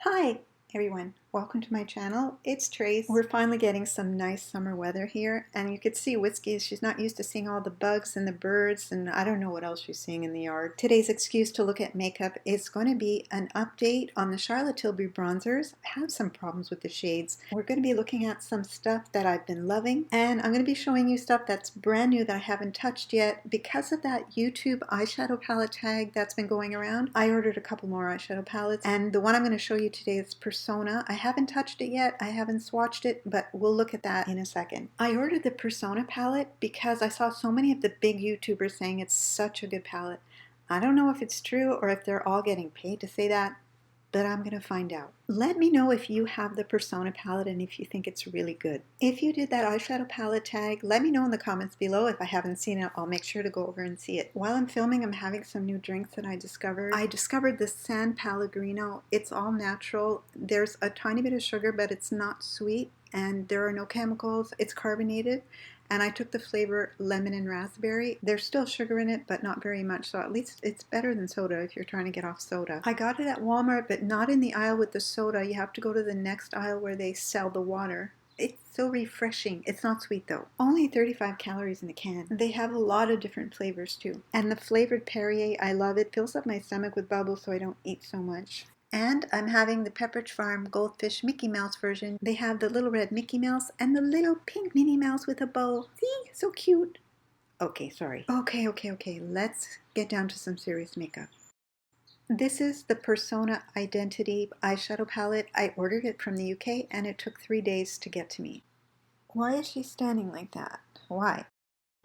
Hi everyone, welcome to my channel. It's Trace. We're finally getting some nice summer weather here, and you could see Whiskey, she's not used to seeing all the bugs and the birds, and I don't know what else she's seeing in the yard. Today's excuse to look at makeup is going to be an update on the Charlotte Tilbury bronzers. I have some problems with the shades. We're going to be looking at some stuff that I've been loving, and I'm going to be showing you stuff that's brand new that I haven't touched yet. Because of that YouTube eyeshadow palette tag that's been going around, I ordered a couple more eyeshadow palettes, and the one I'm going to show you today is Persona. I haven't touched it yet, I haven't swatched it, but we'll look at that in a second. I ordered the Persona palette because I saw so many of the big YouTubers saying it's such a good palette. I don't know if it's true or if they're all getting paid to say that, but I'm going to find out. Let me know if you have the Persona palette and if you think it's really good. If you did that eyeshadow palette tag, let me know in the comments below. If I haven't seen it, I'll make sure to go over and see it. While I'm filming, I'm having some new drinks that I discovered. I discovered the San Pellegrino. It's all natural. There's a tiny bit of sugar, but it's not sweet, and there are no chemicals. It's carbonated. And I took the flavor lemon and raspberry. There's still sugar in it, but not very much, so at least it's better than soda if you're trying to get off soda. I got it at Walmart, but not in the aisle with the soda. You have to go to the next aisle where they sell the water. It's so refreshing. It's not sweet though. Only 35 calories in the can. They have a lot of different flavors too. And the flavored Perrier, I love it. Fills up my stomach with bubbles so I don't eat so much. And I'm having the Pepperidge Farm Goldfish Mickey Mouse version. They have the little red Mickey Mouse and the little pink Minnie Mouse with a bow. See? So cute. Okay, sorry. Okay. Let's get down to some serious makeup. This is the Persona Identity eyeshadow palette. I ordered it from the UK and it took 3 days to get to me. Why is she standing like that? Why?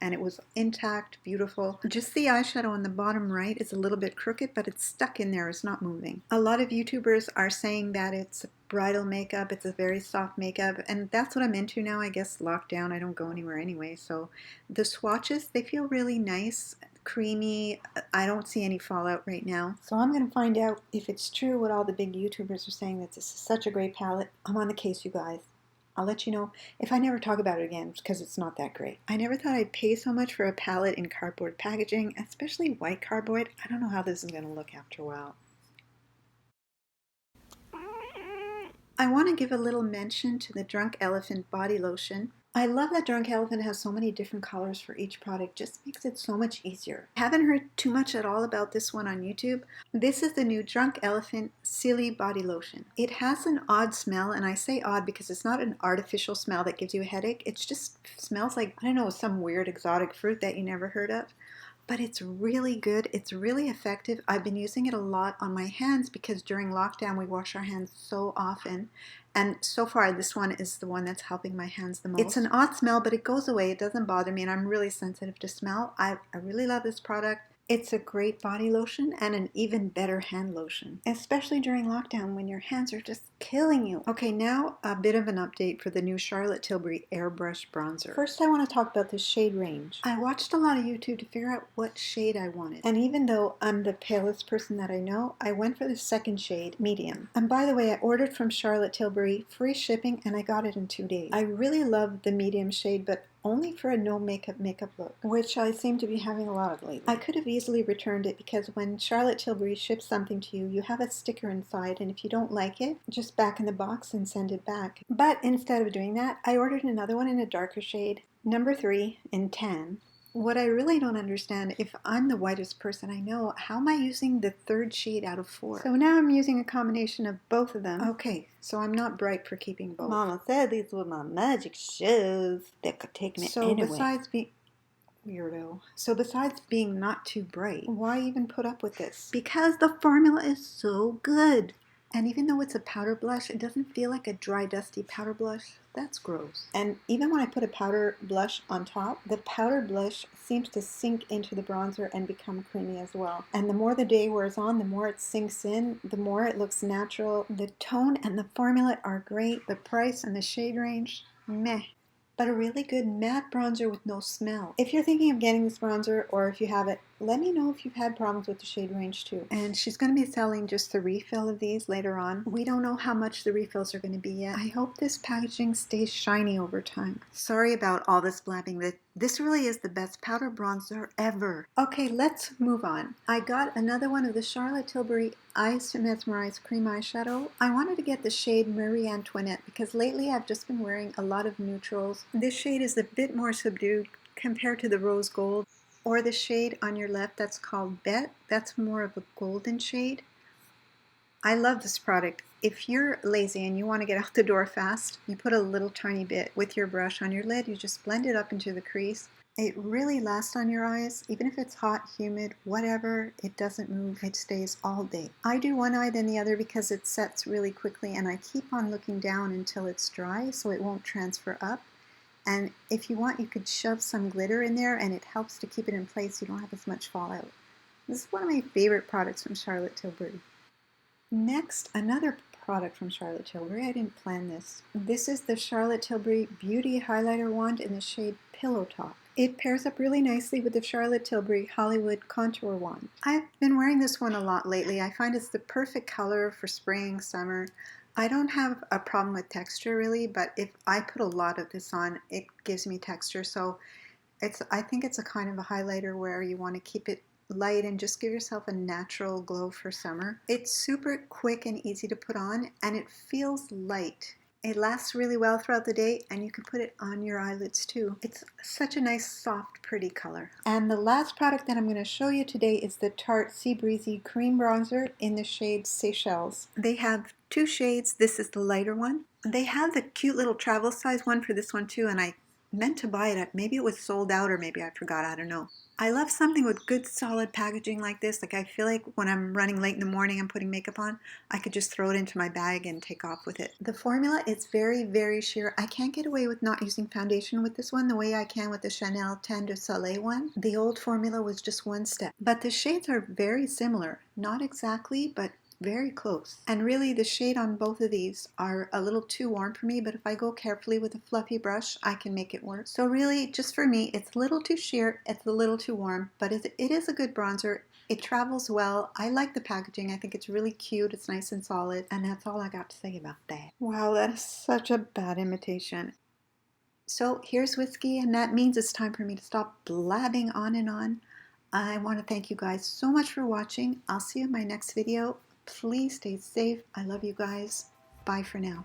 And it was intact, beautiful. Just the eyeshadow on the bottom right is a little bit crooked, but it's stuck in there, it's not moving. A lot of YouTubers are saying that it's bridal makeup, it's a very soft makeup, and that's what I'm into now. I guess lockdown, I don't go anywhere anyway, so the swatches, they feel really nice, creamy. I don't see any fallout right now. So I'm going to find out if it's true what all the big YouTubers are saying, that this is such a great palette. I'm on the case, you guys. I'll let you know if I never talk about it again, because it's not that great. I never thought I'd pay so much for a palette in cardboard packaging, especially white cardboard. I don't know how this is going to look after a while. I want to give a little mention to the Drunk Elephant body lotion. I love that Drunk Elephant has so many different colors for each product, just makes it so much easier. I haven't heard too much at all about this one on YouTube. This is the new Drunk Elephant Silly Body Lotion. It has an odd smell, and I say odd because it's not an artificial smell that gives you a headache. It just smells like, I don't know, some weird exotic fruit that you never heard of. But it's really good. It's really effective. I've been using it a lot on my hands because during lockdown we wash our hands so often. And so far this one is the one that's helping my hands the most. It's an odd smell, but it goes away. It doesn't bother me, and I'm really sensitive to smell. I really love this product. It's a great body lotion and an even better hand lotion, especially during lockdown when your hands are just killing you. Okay, now a bit of an update for the new Charlotte Tilbury Airbrush Bronzer. First, I want to talk about the shade range. I watched a lot of YouTube to figure out what shade I wanted. And even though I'm the palest person that I know, I went for the second shade, medium. And by the way, I ordered from Charlotte Tilbury, free shipping, and I got it in 2 days. I really love the medium shade, but only for a no makeup look, which I seem to be having a lot of lately. I could have easily returned it because when Charlotte Tilbury ships something to you, you have a sticker inside, and if you don't like it, just back in the box and send it back. But instead of doing that, I ordered another one in a darker shade, number 3 in tan. What I really don't understand, if I'm the whitest person I know, how am I using the third shade out of 4? So now I'm using a combination of both of them. Okay, so I'm not bright for keeping both. Mama said these were my magic shoes that could take me anywhere. So besides being not too bright, why even put up with this? Because the formula is so good. And even though it's a powder blush, it doesn't feel like a dry, dusty powder blush. That's gross. And even when I put a powder blush on top, the powder blush seems to sink into the bronzer and become creamy as well. And the more the day wears on, the more it sinks in, the more it looks natural. The tone and the formula are great. The price and the shade range, meh. But a really good matte bronzer with no smell. If you're thinking of getting this bronzer, or if you have it, Let me know if you've had problems with the shade range too. And she's going to be selling just the refill of these later on. We don't know how much the refills are going to be yet. I hope this packaging stays shiny over time. Sorry about all this blabbing. This really is the best powder bronzer ever. Okay, let's move on. I got another one of the Charlotte Tilbury Eyes to Mesmerize Cream Eyeshadow. I wanted to get the shade Marie Antoinette because lately I've just been wearing a lot of neutrals. This shade is a bit more subdued compared to the rose gold, or the shade on your left that's called Bet. That's more of a golden shade. I love this product. If you're lazy and you want to get out the door fast, you put a little tiny bit with your brush on your lid. You just blend it up into the crease. It really lasts on your eyes. Even if it's hot, humid, whatever, it doesn't move. It stays all day. I do one eye then the other because it sets really quickly, and I keep on looking down until it's dry so it won't transfer up. And if you want, you could shove some glitter in there and it helps to keep it in place. You don't have as much fallout. This is one of my favorite products from Charlotte Tilbury. Next, another product from Charlotte Tilbury. I didn't plan this. This is the Charlotte Tilbury Beauty Highlighter Wand in the shade Pillow Talk. It pairs up really nicely with the Charlotte Tilbury Hollywood Contour Wand. I've been wearing this one a lot lately. I find it's the perfect color for spring, summer. I don't have a problem with texture really, but if I put a lot of this on, it gives me texture. So I think it's a kind of a highlighter where you want to keep it light and just give yourself a natural glow for summer. It's super quick and easy to put on, and it feels light. It lasts really well throughout the day, and you can put it on your eyelids too. It's such a nice, soft, pretty color. And the last product that I'm going to show you today is the Tarte Sea Breezy Cream Bronzer in the shade Seychelles. They have two shades. This is the lighter one. They have the cute little travel size one for this one too, and I meant to buy it. Maybe it was sold out or maybe I forgot. I don't know. I love something with good solid packaging like this. Like I feel like when I'm running late in the morning and putting makeup on, I could just throw it into my bag and take off with it. The formula is very, very sheer. I can't get away with not using foundation with this one the way I can with the Chanel Teint de Soleil one. The old formula was just one step. But the shades are very similar. Not exactly, but very close. And really the shade on both of these are a little too warm for me, but if I go carefully with a fluffy brush, I can make it work. So really, just for me, it's a little too sheer, it's a little too warm, but it is a good bronzer. It travels well. I like the packaging. I think it's really cute. It's nice and solid. And that's all I got to say about that. Wow, that is such a bad imitation. So here's whiskey, and that means it's time for me to stop blabbing on and on. I want to thank you guys so much for watching. I'll see you in my next video. Please stay safe. I love you guys. Bye for now.